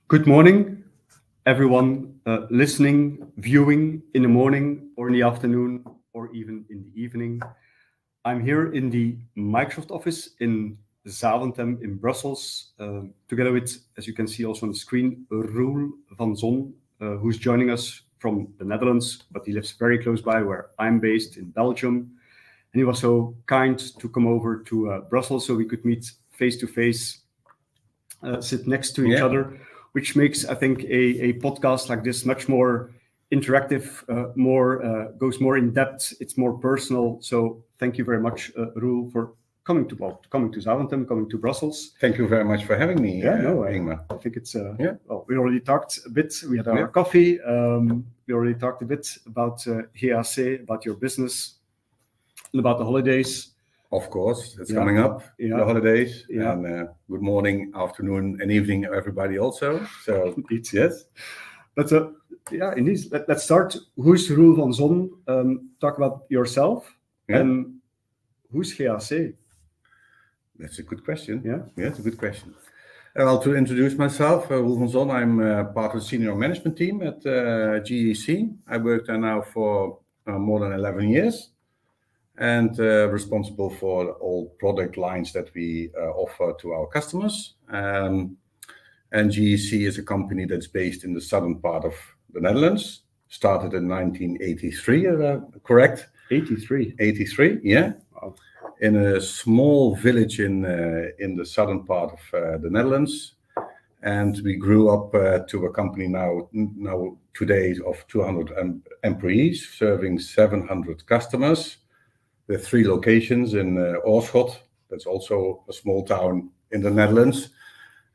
Good morning, everyone listening, viewing in the morning or in the afternoon or even in the evening. I'm here in the Microsoft office in Zaventem in Brussels, together with, as you can see also on the screen, Roel van Zon, who's joining us from the Netherlands, but he lives very close by where I'm based in Belgium. And he was so kind to come over to Brussels so we could meet face to face, sit next to each other, which makes, I think, a podcast like this much more interactive, goes more in depth. It's more personal. So thank you very much, Roel, for coming to Zaventem, coming to Brussels. Thank you very much for having me, Ingmar. I think it's, well, we already talked a bit. We had our coffee. We already talked a bit about GAC, about your business, and about the holidays. Of course, it's coming up, the holidays. And good morning, afternoon, and evening, everybody also. So, yes. But indeed, let's start. Who's Roel van Zon? Talk about yourself. And who's GAC? That's a good question. Yeah, it's a good question. Well, to introduce myself, Roel van Zon, I'm part of the senior management team at GAC. I worked there now for more than 11 years. And responsible for all product lines that we offer to our customers. And GAC is a company that's based in the southern part of the Netherlands. Started in 1983, correct? 83. 83, yeah. Wow. In a small village in the southern part of the Netherlands. And we grew up to a company now today of 200 employees, serving 700 customers. With 3 locations in Oorschot, that's also a small town in the Netherlands.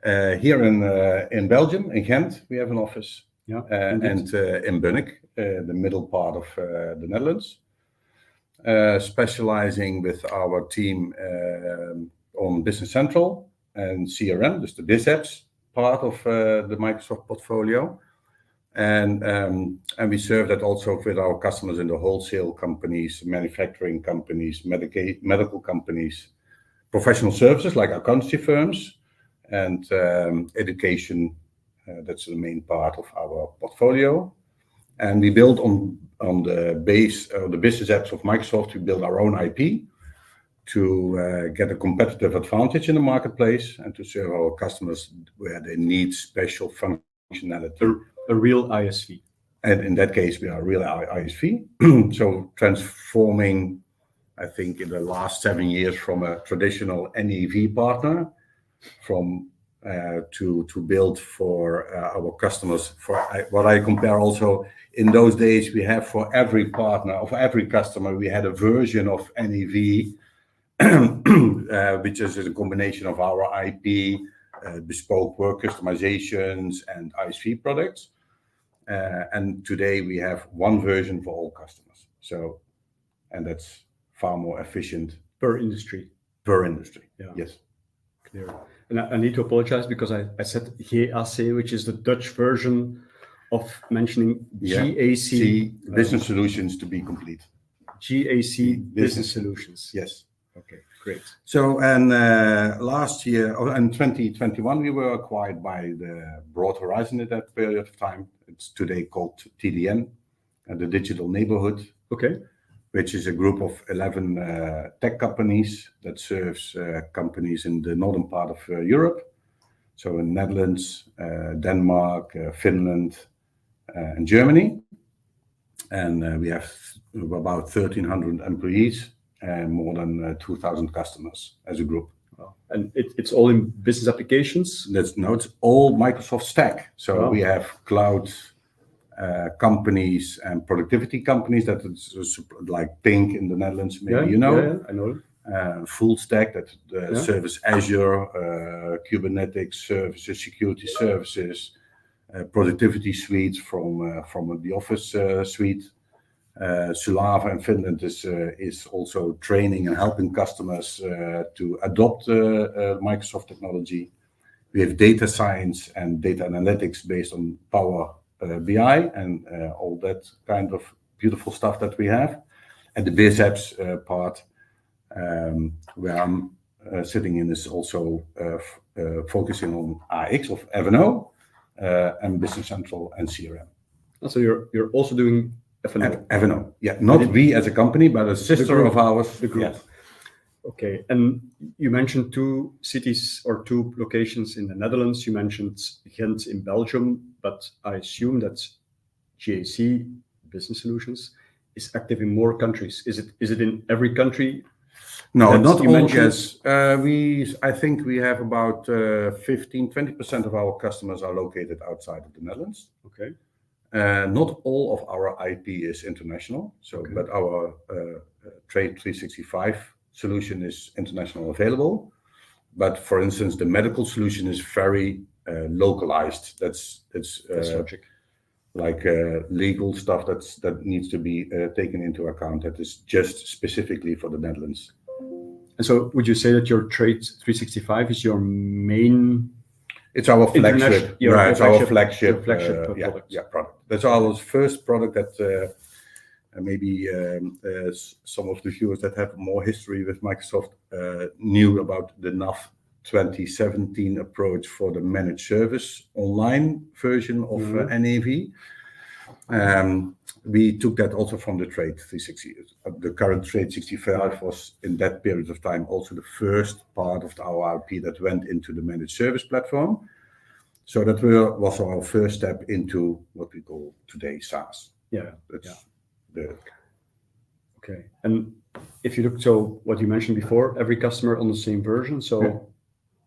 Here in Belgium, in Ghent, we have an office. And in Bunnik, the middle part of the Netherlands. Specializing with our team on Business Central and CRM, just the BizApps part of the Microsoft portfolio. And we serve that also with our customers in the wholesale companies, manufacturing companies, medical companies, professional services like accountancy firms, and education. That's the main part of our portfolio. And we build on the base of the business apps of Microsoft. We build our own IP to get a competitive advantage in the marketplace and to serve our customers where they need special functionality. A real ISV. And in that case, we are a real ISV. So transforming, I think, in the last 7 years from a traditional NEV partner to build for our customers. For what I compare also, in those days, we have for every partner, of every customer, we had a version of NEV, which is a combination of our IP, bespoke work customizations, and ISV products. And today we have one version for all customers. And that's far more efficient. Per industry. Yes. Clear. And I need to apologize because I said GAC, which is the Dutch version of mentioning GAC. Business Solutions to be complete. GAC Business Solutions. Yes. Okay, great. So, and last year, in 2021, we were acquired by the Broad Horizon at that period of time. It's today called TDN, the Digital Neighborhood. Okay. Which is a group of 11 tech companies that serves companies in the northern part of Europe. So in Netherlands, Denmark, Finland, and Germany. And we have about 1,300 employees and more than 2,000 customers as a group. Wow. And it's all in business applications? It's all Microsoft stack. So we have cloud companies and productivity companies that is like Pink in the Netherlands, maybe you know. Yeah, I know. Full stack that service Azure, Kubernetes services, security services, productivity suites from the Office suite. Sulava in Finland is also training and helping customers to adopt Microsoft technology. We have data science and data analytics based on Power BI and all that kind of beautiful stuff that we have. And the BizApps part, where I'm sitting in, is also focusing on AX of F&O and Business Central and CRM. So you're also doing F&O. F&O, yeah, not we as a company, but a sister of ours. The group. Yes. Okay, and you mentioned 2 cities or 2 locations in the Netherlands. You mentioned Ghent in Belgium, but I assume that GAC Business Solutions is active in more countries. Is it in every country? No, not all. Yes, I think we have about 15-20% of our customers are located outside of the Netherlands. Okay. Not all of our IP is international. So, okay. But our Trade 365 solution is international available. But for instance, the medical solution is very localized. That's logic. Like legal stuff that needs to be taken into account. That is just specifically for the Netherlands. And so, would you say that your Trade 365 is your main? It's our flagship. Yeah, it's our flagship product. Yeah, product. That's our first product that maybe some of the viewers that have more history with Microsoft knew about the NAV 2017 approach for the managed service online version of NAV. We took that also from the Trade 360. The current Trade 65 was in that period of time also the first part of our IP that went into the managed service platform. So that was our first step into what we call today SaaS. Okay. And if you look, so what you mentioned before, every customer on the same version. So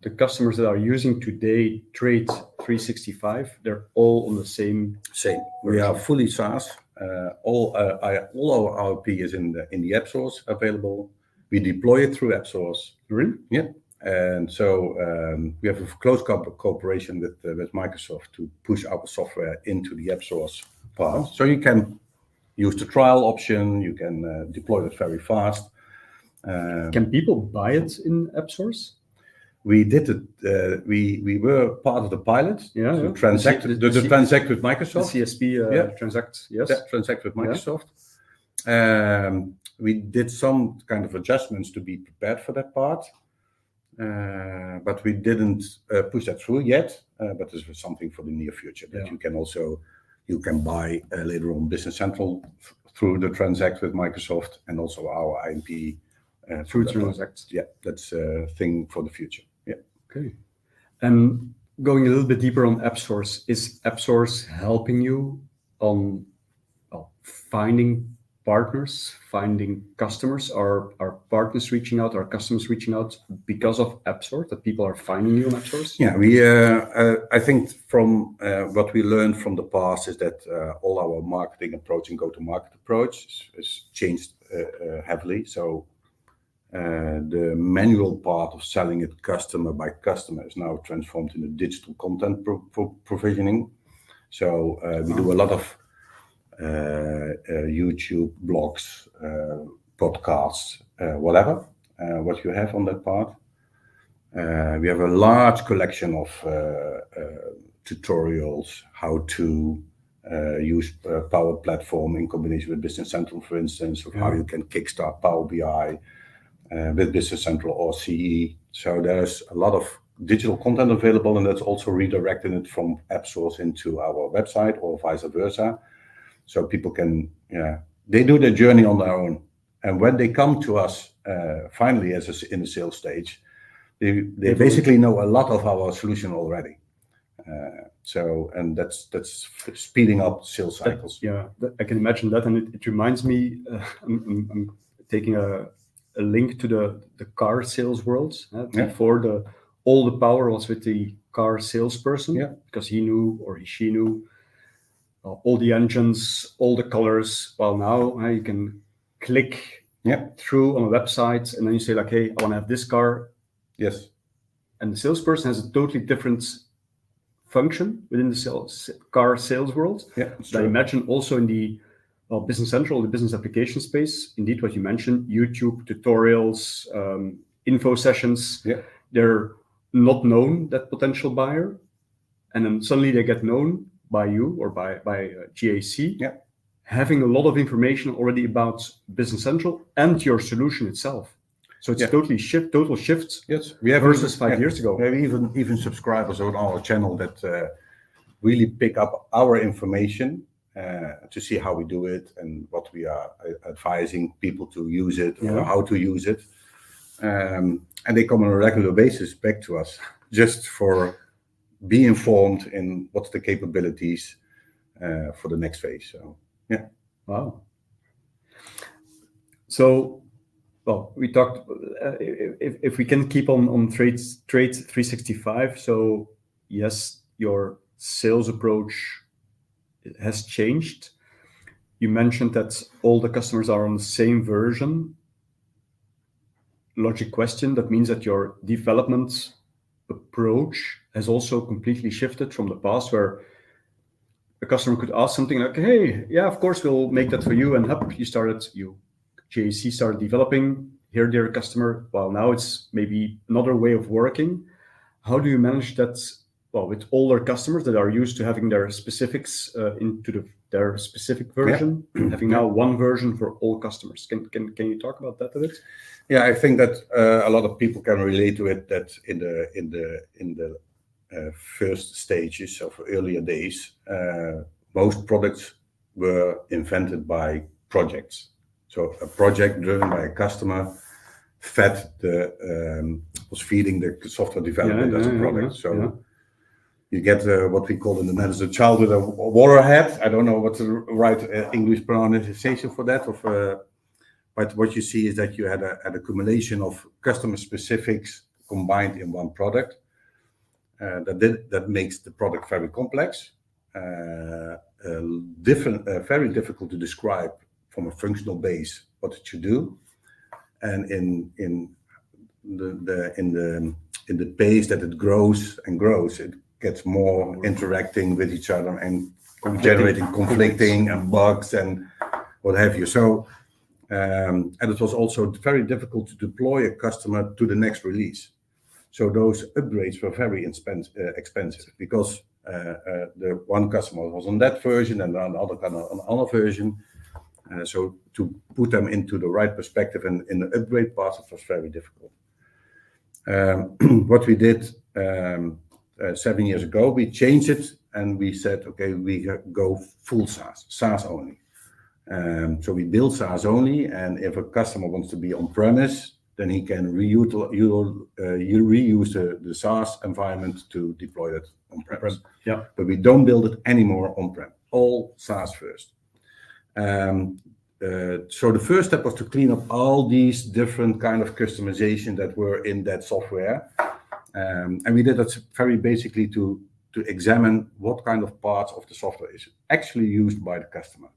the customers that are using today Trade 365, they're all on the same. We are fully SaaS. All our IP is in the app source available. We deploy it through app source. Really? Yeah. And so we have a close cooperation with Microsoft to push our software into the app source part. So you can use the trial option. You can deploy it very fast. Can people buy it in app source? We did it. We were part of the pilot. To transact transact with Microsoft. The CSP transact. Yes. Yeah, transact with Microsoft. We did some kind of adjustments to be prepared for that part, but we didn't push that through yet. But this was something for the near future that you can buy later on Business Central through the transact with Microsoft and also our IP through transact. Yeah, that's a thing for the future. Yeah. Okay. And going a little bit deeper on AppSource, is AppSource helping you on finding partners, finding customers? Are partners reaching out? Are customers reaching out because of AppSource, that people are finding you on AppSource? Yeah, we. I think from what we learned from the past is that all our marketing approach and go-to-market approach has changed heavily. So the manual part of selling it customer by customer is now transformed into digital content provisioning. So we do a lot of YouTube, blogs, podcasts, whatever, what you have on that part. We have a large collection of tutorials, how to use Power Platform in combination with Business Central, for instance, of how you can kickstart Power BI with Business Central or CE. So there's a lot of digital content available, and that's also redirecting it from AppSource into our website or vice versa. So people can, they do their journey on their own. And when they come to us, finally, in the sales stage, they basically know a lot of our solution already. And that's speeding up sales cycles. I can imagine that. And it reminds me, I'm taking a link to the car sales world. Before all the power was with the car salesperson, because he knew or she knew all the engines, all the colors. Well, now you can click through on a website, and then you say like, hey, I want to have this car. Yes. And the salesperson has a totally different function within the car sales world. Yeah. I imagine also in the Business Central, the business application space, indeed what you mentioned, YouTube tutorials, info sessions. Yeah. They're not known, that potential buyer, and then suddenly they get known by you or by GAC, having a lot of information already about Business Central and your solution itself. So it's total shift. Yes, we have versus 5 years ago. We have even subscribers on our channel that really pick up our information to see how we do it and what we are advising people to use it or how to use it. And they come on a regular basis back to us just for be informed in what's the capabilities for the next phase. So, yeah. Wow. So, well, we talked, if we can keep on Trade 365. So yes, your sales approach has changed. You mentioned that all the customers are on the same version. Logic question, that means that your development approach has also completely shifted from the past, where a customer could ask something like, hey, yeah, of course, we'll make that for you. And GAC started developing, here, dear customer. Well, now it's maybe another way of working. How do you manage that, well, with older customers that are used to having their specifics into their specific version, having now one version for all customers? Can you talk about that a bit? Yeah, I think that a lot of people can relate to it, that in the first stages of earlier days, most products were invented by projects. So a project driven by a customer was feeding the software development as a product. You get what we call in the Netherlands a child with a water head. I don't know what's the right English pronunciation for that. But what you see is that you had an accumulation of customer specifics combined in one product. That makes the product very complex, very difficult to describe from a functional base what it should do, and in the pace that it grows and grows, it gets more interacting with each other and generating conflicting and bugs and what have you. So. And it was also very difficult to deploy a customer to the next release. So those upgrades were very expensive because the one customer was on that version and another kind of on another version. So to put them into the right perspective and in the upgrade part, it was very difficult. What we did 7 years ago, we changed it and we said, okay, we go full SaaS only. So we build SaaS only, and if a customer wants to be on-premise, then he can reuse the SaaS environment to deploy that on-premise. But we don't build it anymore on-prem, all SaaS first. So the first step was to clean up all these different kind of customization that were in that software. And we did that very basically to examine what kind of parts of the software is actually used by the customer.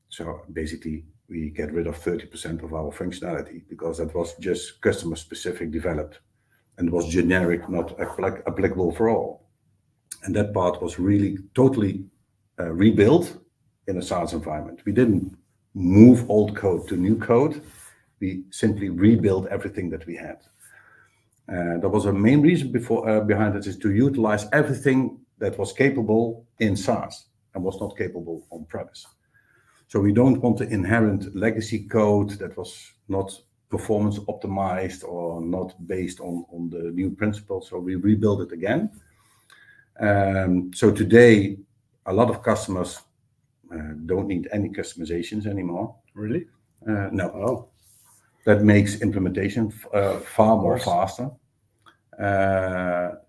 So basically, we get rid of 30% of our functionality because that was just customer-specific developed and was generic, not applicable for all. And that part was really totally rebuilt in a SaaS environment. We didn't move old code to new code. We simply rebuilt everything that we had. That was a main reason behind it, is to utilize everything that was capable in SaaS and was not capable on-premise. So we don't want the inherent legacy code that was not performance optimized or not based on the new principles. So we rebuild it again. So today, a lot of customers don't need any customizations anymore. Really? No. Oh. That makes implementation far more faster.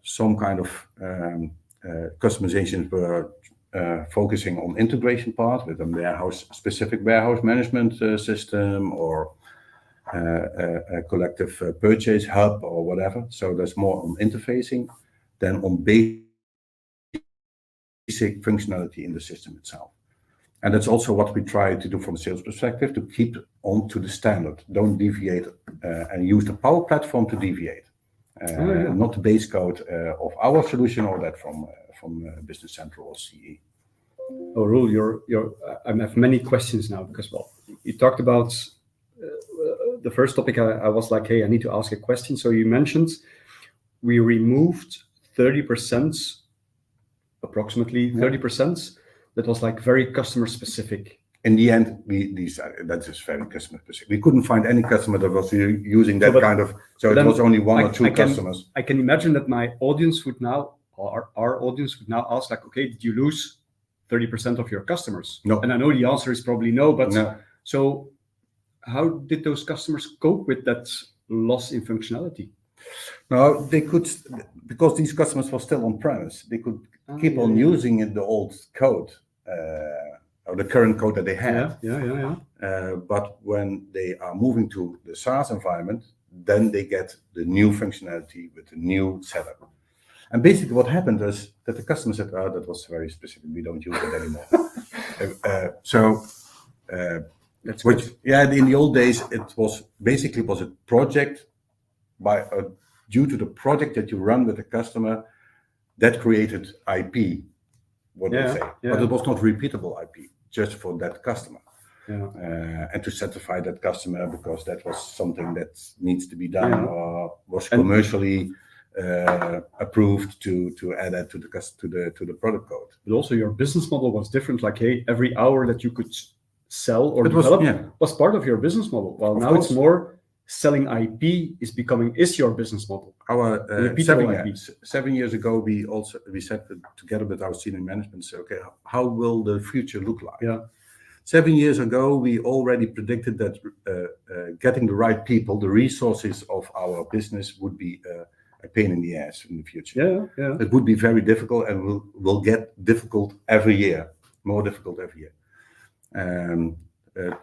Some kind of customizations were focusing on integration part with a specific warehouse management system or a collective purchase hub or whatever. So there's more on interfacing than on basic functionality in the system itself. And that's also what we try to do from a sales perspective, to keep on to the standard. Don't deviate and use the Power Platform to deviate. Not the base code of our solution or that from Business Central or CE. Oh, Roel, I have many questions now because, well, you talked about the first topic. I was like, hey, I need to ask a question. So you mentioned we removed 30%, approximately 30%. That was like very customer specific. In the end, that is very customer specific. We couldn't find any customer that was using that kind of. So it was only one or two customers. I can imagine that my audience would now our audience would now ask, like, okay, did you lose 30% of your customers? No. And I know the answer is probably no, but No. so how did those customers cope with that loss in functionality? No, they could, because these customers were still on premise, they could keep on using the old code, or the current code that they had. But when they are moving to the SaaS environment, then they get the new functionality with the new setup. And basically what happened is that the customer said, oh, that was very specific, we don't use it anymore. That's which, good. yeah, in the old days, it was a project due to the project that you run with the customer that created IP, what they say. But it was not repeatable IP, just for that customer. And to certify that customer, because that was something that needs to be done or was commercially approved to add that to the product code. But also your business model was different. Like, hey, every hour that you could sell or develop was part of your business model. Well, now it's more selling IP is your business model. Our 7 years ago, we sat together with our senior management and said, okay, how will the future look like? 7 years ago, we already predicted that getting the right people, the resources of our business would be a pain in the ass in the future. It would be very difficult and will get difficult every year, more difficult every year.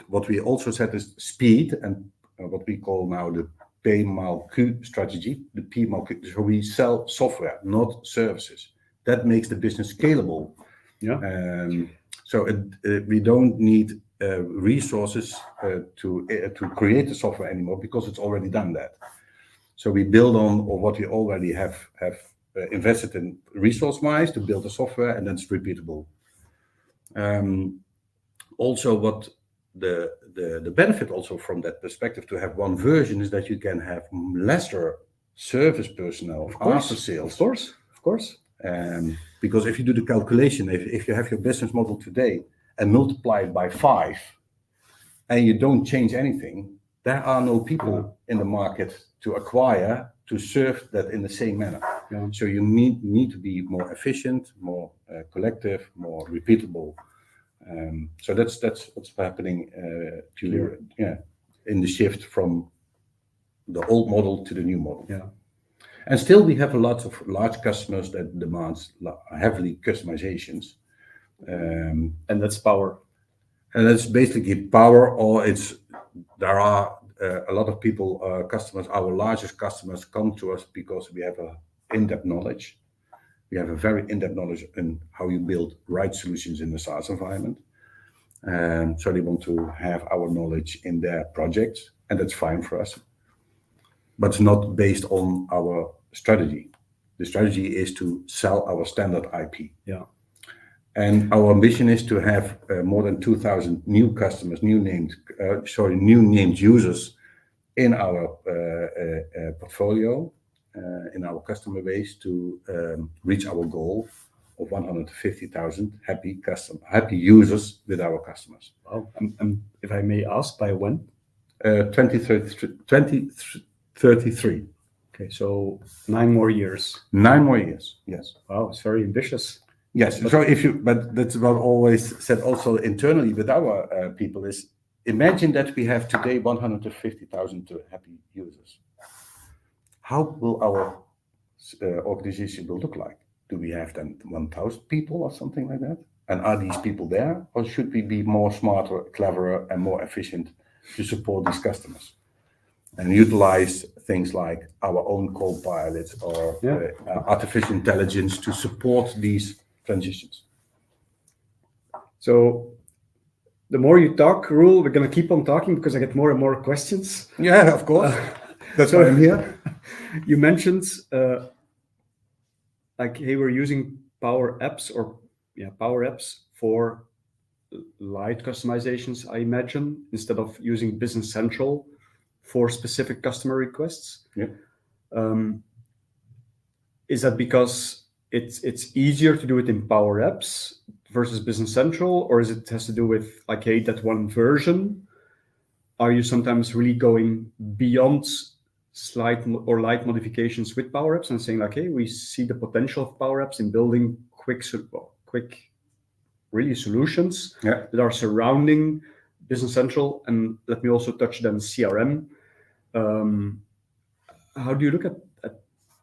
What we also said is speed and what we call now the P mal Q strategy, the P mal Q. So we sell software, not services. That makes the business scalable. So we don't need resources to create the software anymore because it's already done that. So we build on what we already have invested in resource-wise to build the software, and that's repeatable. Also, what the benefit also from that perspective to have one version is that you can have lesser service personnel after sales. Of course. Because if you do the calculation, if you have your business model today and multiply it by 5, and you don't change anything, there are no people in the market to acquire to serve that in the same manner. So you need to be more efficient, more collective, more repeatable. So that's what's happening in the shift from the old model to the new model. And still we have a lot of large customers that demands heavily customizations. And that's power. And that's basically power, or there are a lot of people, customers, our largest customers come to us because we have a in-depth knowledge. We have a very in-depth knowledge in how you build right solutions in the SaaS environment. So they want to have our knowledge in their projects, and that's fine for us. But it's not based on our strategy. The strategy is to sell our standard IP. And our ambition is to have more than 2,000 new customers, new named users in our portfolio, in our customer base to reach our goal of 150,000 happy users with our customers. Wow. And if I may ask, by when? 2033. Okay, so 9 more years. 9 more years, yes. Wow, it's very ambitious. Yes, but that's what I always said also internally with our people is, imagine that we have today 150,000 happy users. How will our organization look like? Do we have then 1,000 people or something like that? And are these people there? Or should we be more smarter, cleverer, and more efficient to support these customers? And utilize things like our own co-pilots or artificial intelligence to support these transitions. So the more you talk, Roel, we're going to keep on talking because I get more and more questions. Yeah, of course. That's why I'm here. You mentioned like, hey, we're using PowerApps for light customizations, I imagine, instead of using Business Central for specific customer requests. Is that because it's easier to do it in PowerApps versus Business Central, or is it has to do with like, hey, that one version? Are you sometimes really going beyond light modifications with PowerApps and saying like, hey, we see the potential of PowerApps in building quick really solutions that are surrounding Business Central. And let me also touch then CRM. How do you look at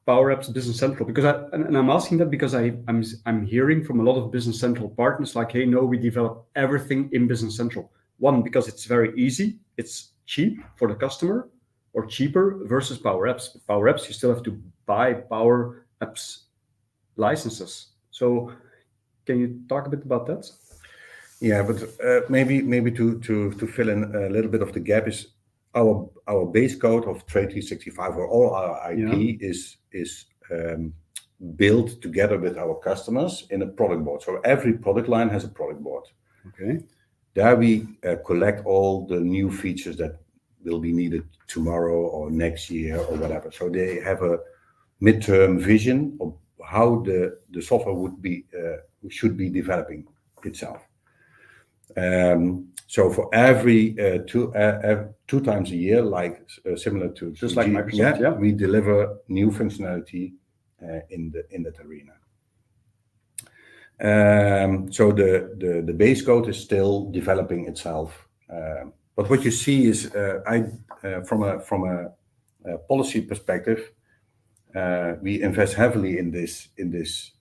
PowerApps Business Central? Because I'm asking that because I'm hearing from a lot of Business Central partners like, hey, no, we develop everything in Business Central. One, because it's very easy, it's cheap for the customer, or cheaper versus PowerApps. With PowerApps, you still have to buy PowerApps licenses. So can you talk a bit about that? Yeah, but maybe to fill in a little bit of the gap is our base code of Trade 365 or all our IP is built together with our customers in a product board. So every product line has a product board. Okay. There we collect all the new features that will be needed tomorrow or next year or whatever. So they have a midterm vision of how the software should be developing itself. So for every 2 times a year, like similar to just like Microsoft, we deliver new functionality in that arena. So the base code is still developing itself. But what you see is, from a policy perspective, we invest heavily in this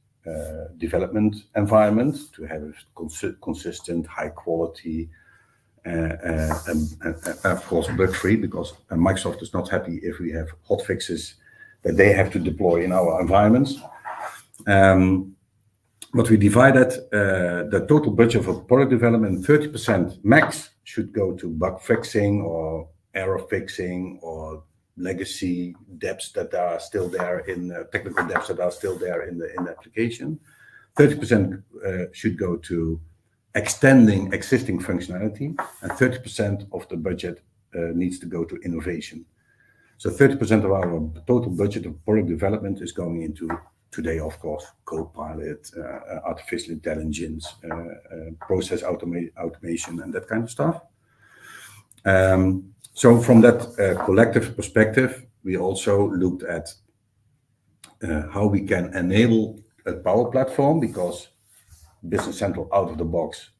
development environment to have a consistent, high quality, and of course bug-free, because Microsoft is not happy if we have hot fixes that they have to deploy in our environments. But we divided the total budget for product development, 30% max should go to bug fixing or error fixing or legacy depths that are still there in technical depths that are still there in the application. 30% should go to extending existing functionality, and 30% of the budget needs to go to innovation. So 30% of our total budget of product development is going into today, of course, Copilot, artificial intelligence, process automation, and that kind of stuff. So from that collective perspective, we also looked at how we can enable a Power Platform, because Business Central out of the box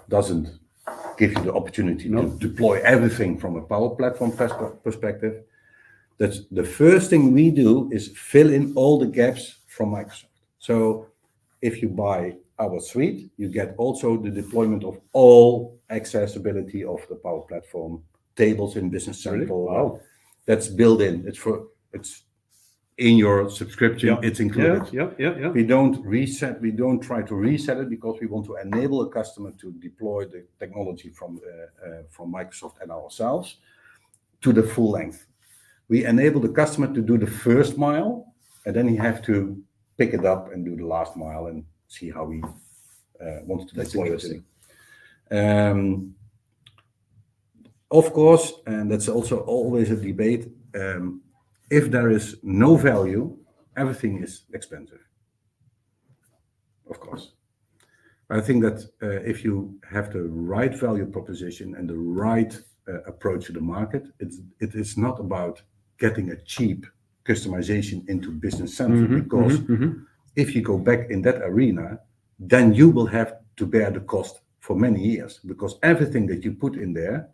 doesn't give you the opportunity to deploy everything from a Power Platform perspective. That's the first thing we do, is fill in all the gaps from Microsoft. So if you buy our suite, you get also the deployment of all accessibility of the Power Platform tables in Business Central. Really? Wow. That's built in. It's in your subscription. It's included. Yeah. We don't try to reset it, because we want to enable a customer to deploy the technology from Microsoft and ourselves to the full length. We enable the customer to do the first mile, and then he have to pick it up and do the last mile and see how we want to deploy it. Of course, and that's also always a debate, if there is no value, everything is expensive. Of course. I think that if you have the right value proposition and the right approach to the market, it is not about getting a cheap customization into Business Central, because if you go back in that arena, then you will have to bear the cost for many years, because everything that you put in there,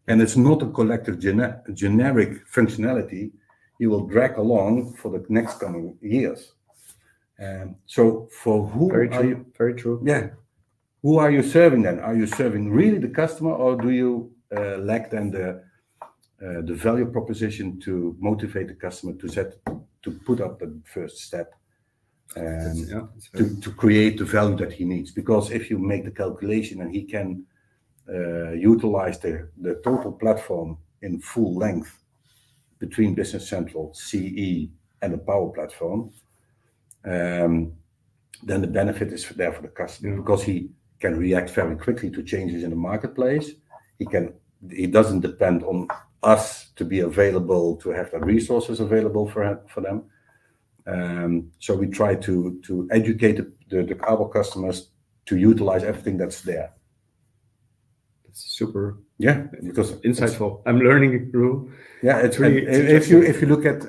and it's not a collective generic functionality, you will drag along for the next coming years. So for who Very true. Yeah. Who are you serving then? Are you serving really the customer, or do you lack then the value proposition to motivate the customer to put up the first step to create the value that he needs? Because if you make the calculation and he can utilize the total platform in full length between Business Central, CE, and the Power Platform, then the benefit is there for the customer, because he can react very quickly to changes in the marketplace. He doesn't depend on us to be available, to have the resources available for them. So we try to educate our customers to utilize everything that's there. It's super because insightful. I'm learning, Roel. it's really if you look at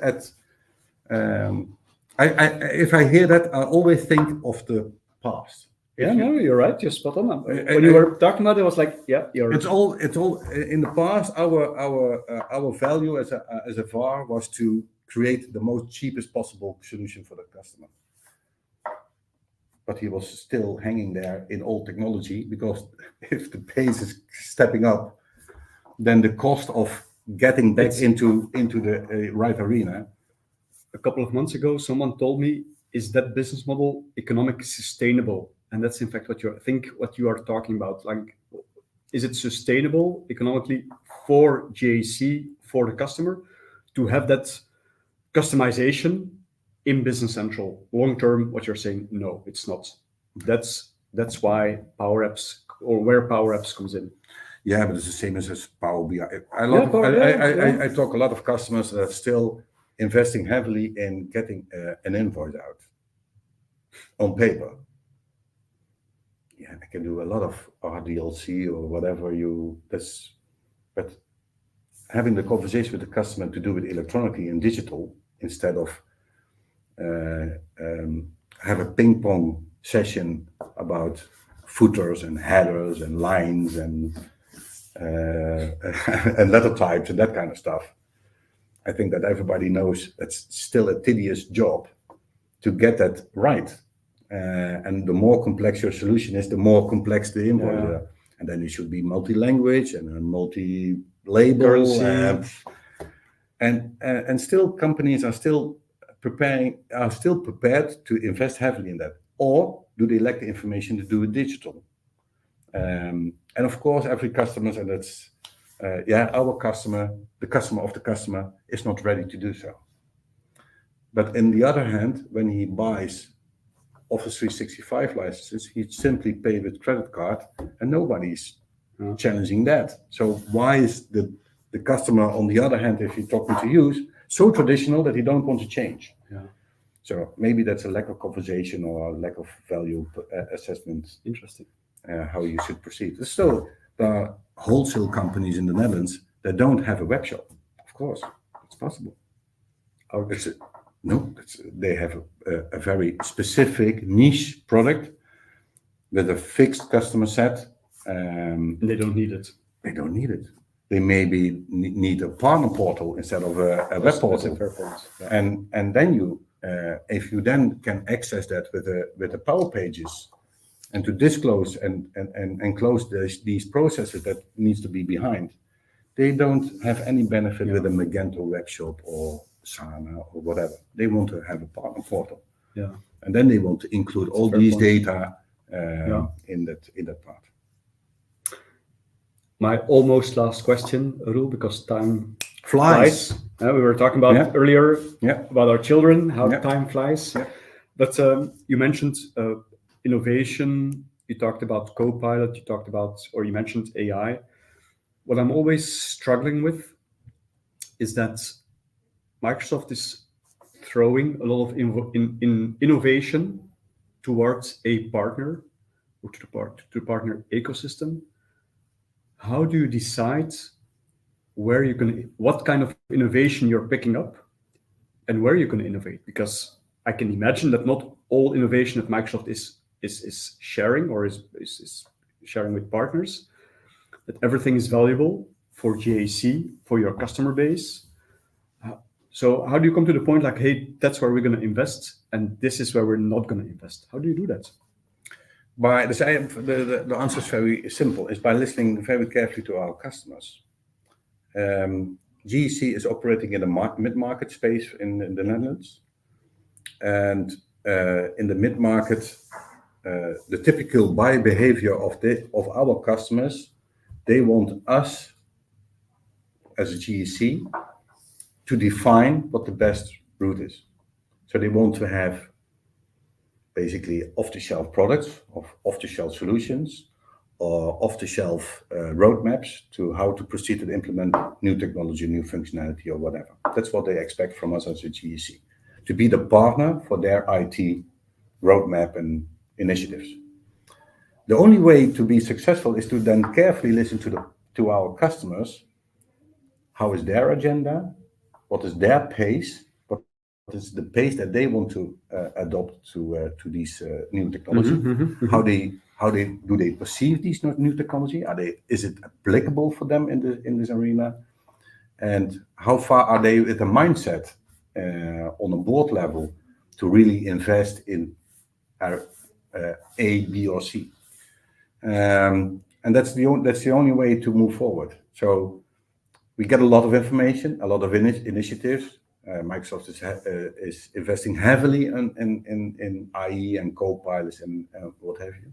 if I hear that, I always think of the past. No, you're right. You're spot on. When you were talking about it, I was like, you're. It's all in the past. Our value as a VAR was to create the most cheapest possible solution for the customer. But he was still hanging there in old technology, because if the pace is stepping up, then the cost of getting back into the right arena. A couple of months ago, someone told me, is that business model economically sustainable? And that's in fact what you are talking about. Like, is it sustainable economically for GAC, for the customer, to have that customization in Business Central? Long term, what you're saying, no, it's not. That's why PowerApps, or where PowerApps comes in. Yeah, but it's the same as Power BI. I talk a lot of customers that are still investing heavily in getting an invoice out on paper. Yeah, I can do a lot of RDLC or whatever but having the conversation with the customer to do it electronically and digital, instead of have a ping pong session about footers and headers and lines and letter types and that kind of stuff. I think that everybody knows that's still a tedious job to get that right. And the more complex your solution is, the more complex the invoice is. And then it should be multi-language and multi-label. And still companies are still prepared to invest heavily in that. Or do they lack the information to do it digital? And of course, every customer, and that's our customer, the customer of the customer, is not ready to do so. But on the other hand, when he buys Office 365 licenses, he simply pay with credit card, and nobody's challenging that. So why is the customer, on the other hand, if you're talking to you, so traditional that he don't want to change? Yeah. So maybe that's a lack of conversation or a lack of value assessment. Interesting. How you should proceed. There's still wholesale companies in the Netherlands that don't have a web shop. Of course, it's possible. They have a very specific niche product with a fixed customer set. They don't need it. They don't need it. They maybe need a partner portal instead of a web portal. Yeah. And then you, if you then can access that with the Power Pages, and to disclose and close these processes that needs to be behind, they don't have any benefit with a Magento web shop or Sana or whatever. They want to have a partner portal. Yeah. And then they want to include all these data in that part. My almost last question, Roel, because time flies. We were talking about earlier about our children, how time flies. Yeah. But you mentioned innovation, you talked about Copilot, you mentioned AI. What I'm always struggling with is that Microsoft is throwing a lot of innovation towards a partner, or to the partner ecosystem. How do you decide what kind of innovation you're picking up and where you're going to innovate? Because I can imagine that not all innovation that Microsoft is sharing or is sharing with partners, that everything is valuable for GAC, for your customer base. So how do you come to the point like, hey, that's where we're going to invest, and this is where we're not going to invest? How do you do that? The answer is very simple. It's by listening very carefully to our customers. GAC is operating in a mid-market space in the Netherlands. And in the mid-market, the typical buy behavior of our customers, they want us as a GAC to define what the best route is. So they want to have basically off-the-shelf products, off-the-shelf solutions, or off-the-shelf roadmaps to how to proceed to implement new technology, new functionality, or whatever. That's what they expect from us as a GAC, to be the partner for their IT roadmap and initiatives. The only way to be successful is to then carefully listen to our customers. How is their agenda? What is their pace? What is the pace that they want to adopt to these new technology? How do they perceive these new technology? Is it applicable for them in this arena? And how far are they with the mindset on a board level to really invest in A, B, or C? And that's the only way to move forward. So we get a lot of information, a lot of initiatives. Microsoft is investing heavily in IE and Copilot and what have you.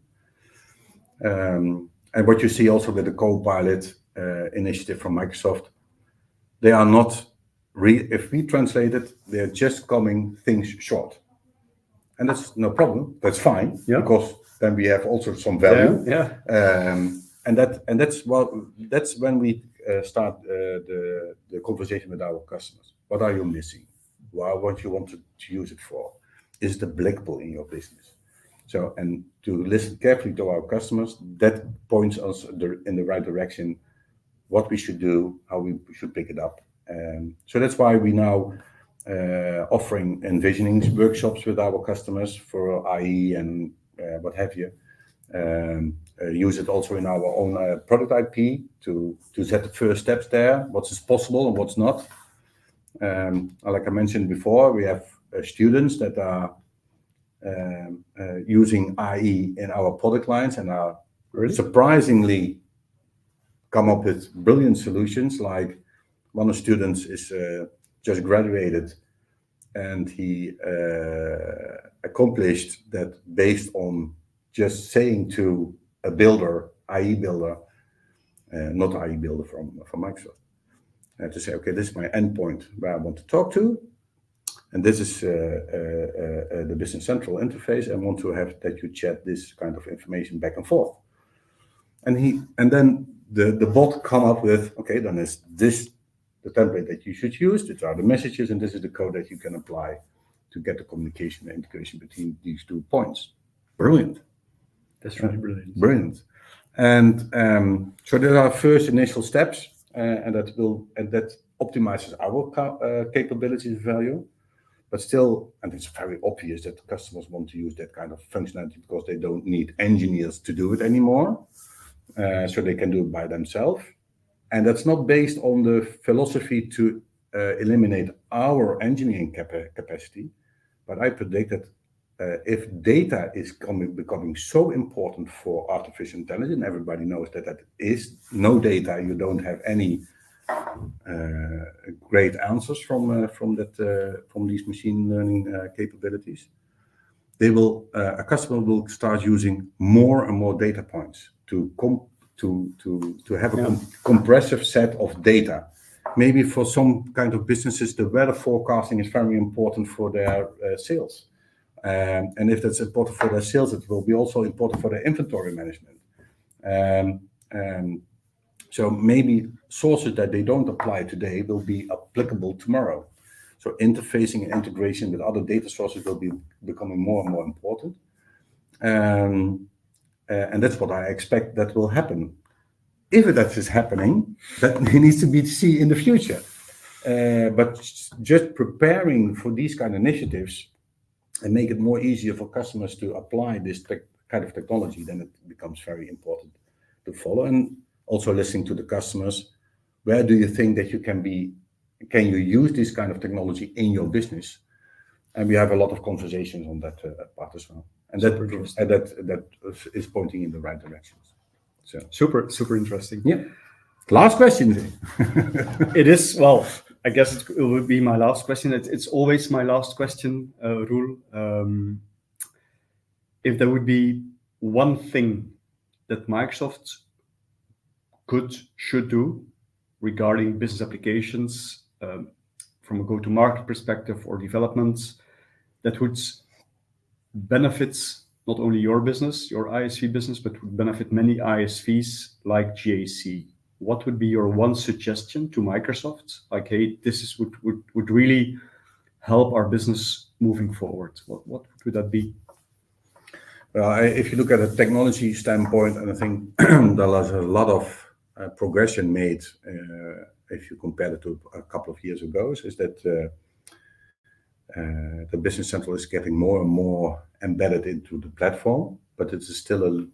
And what you see also with the Copilot initiative from Microsoft, they are not, if we translate it, they're just coming things short. And that's no problem. That's fine, because then we have also some value. And that's when we start the conversation with our customers. What are you missing? What you want to use it for? Is it applicable in your business? So, and to listen carefully to our customers, that points us in the right direction, what we should do, how we should pick it up. So that's why we now offering envisioning workshops with our customers for IE and what have you. Use it also in our own product IP to set the first steps there, what is possible and what's not. Like I mentioned before, we have students that are using IE in our product lines and are surprisingly come up with brilliant solutions. Like one of the students is just graduated, and he accomplished that based on just saying to a builder, IE builder, not IE builder from Microsoft, to say, okay, this is my endpoint where I want to talk to, and this is the Business Central interface. I want to have that you chat this kind of information back and forth. And then the bot come up with, okay, then is this the template that you should use? These are the messages, and this is the code that you can apply to get the communication and integration between these 2 points. Brilliant. That's really brilliant. Brilliant. And so there are first initial steps, and that optimizes our capabilities and value. But still, and it's very obvious that customers want to use that kind of functionality because they don't need engineers to do it anymore. So they can do it by themselves. And that's not based on the philosophy to eliminate our engineering capacity. But I predict that if data is becoming so important for artificial intelligence, everybody knows that is no data, you don't have any great answers from these machine learning capabilities. A customer will start using more and more data points to have a compressive set of data. Maybe for some kind of businesses, the weather forecasting is very important for their sales. And if that's important for their sales, it will be also important for their inventory management. So maybe sources that they don't apply today will be applicable tomorrow. So interfacing and integration with other data sources will be becoming more and more important. And that's what I expect that will happen. If that is happening, that needs to be seen in the future. But just preparing for these kind of initiatives and make it more easier for customers to apply this kind of technology, then it becomes very important to follow. And also listening to the customers, where do you think that can you use this kind of technology in your business? And we have a lot of conversations on that part as well. And that is pointing in the right directions. So super interesting. Yeah. Last question. It is, well, I guess it would be my last question. It's always my last question, Roel. If there would be one thing that Microsoft should do regarding business applications from a go-to-market perspective or development that would benefit not only your business, your ISV business, but would benefit many ISVs like GAC, what would be your one suggestion to Microsoft? Like, hey, this is would really help our business moving forward. What would that be? Well, if you look at a technology standpoint, and I think there was a lot of progression made if you compare it to a couple of years ago, is that the Business Central is getting more and more embedded into the platform, but it is still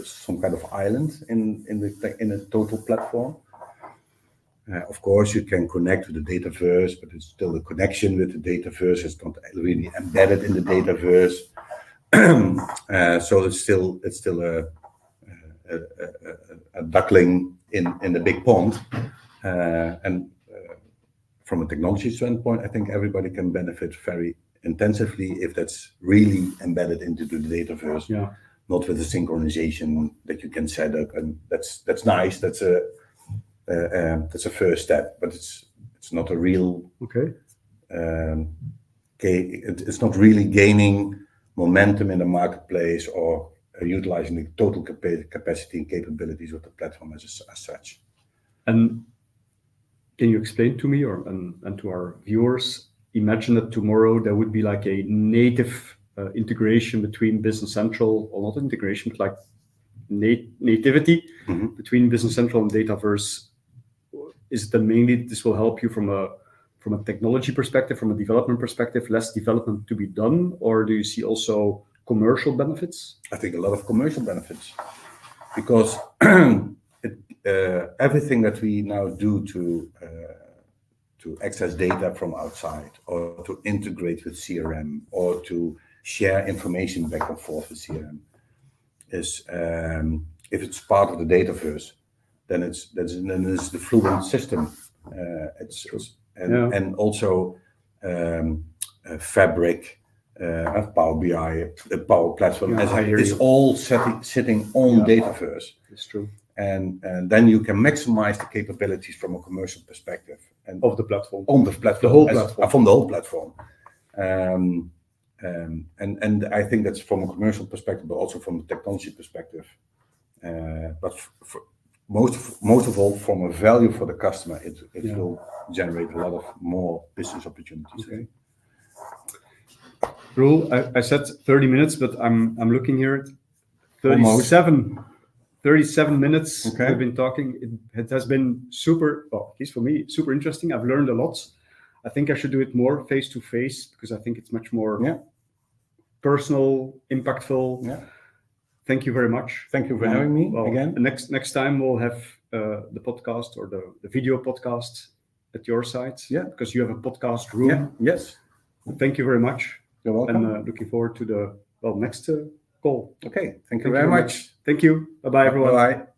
some kind of island in a total platform. Of course, you can connect with the Dataverse, but it's still a connection with the Dataverse. It's not really embedded in the Dataverse. So it's still a duckling in the big pond. And from a technology standpoint, I think everybody can benefit very intensively if that's really embedded into the Dataverse. Yeah. Not with the synchronization that you can set up, and that's nice. That's a first step, but it's not a real. Okay. It's not really gaining momentum in the marketplace or utilizing the total capacity and capabilities of the platform as such. And can you explain to me and to our viewers? Imagine that tomorrow there would be like a native integration between Business Central, or not integration, but like nativity between Business Central and Dataverse. Is it that mainly this will help you from a technology perspective, from a development perspective, less development to be done, or do you see also commercial benefits? I think a lot of commercial benefits, because everything that we now do to access data from outside, or to integrate with CRM, or to share information back and forth with CRM, is if it's part of the Dataverse, then it's the fluent system. And also Fabric, Power BI, the Power Platform, it's all sitting on Dataverse. It's true. And then you can maximize the capabilities from a commercial perspective and of the platform. On the platform, the whole platform. From the whole platform. And I think that's from a commercial perspective, but also from a technology perspective. But most of all, from a value for the customer, it will generate a lot of more business opportunities. Okay. Roel, I said 30 minutes, but I'm looking here at 37 minutes. Okay. We've been talking. It has been super, well, at least for me, super interesting. I've learned a lot. I think I should do it more face to face, because I think it's much more personal, impactful. Yeah. Thank you very much. Thank you for having me again. Next time we'll have the podcast or the video podcast at your site. Yeah. Because you have a podcast room. Yeah. Yes. Thank you very much. You're welcome. And looking forward to the next call. Okay. Thank you very much. Thank you. Bye-bye, everyone. Bye-bye.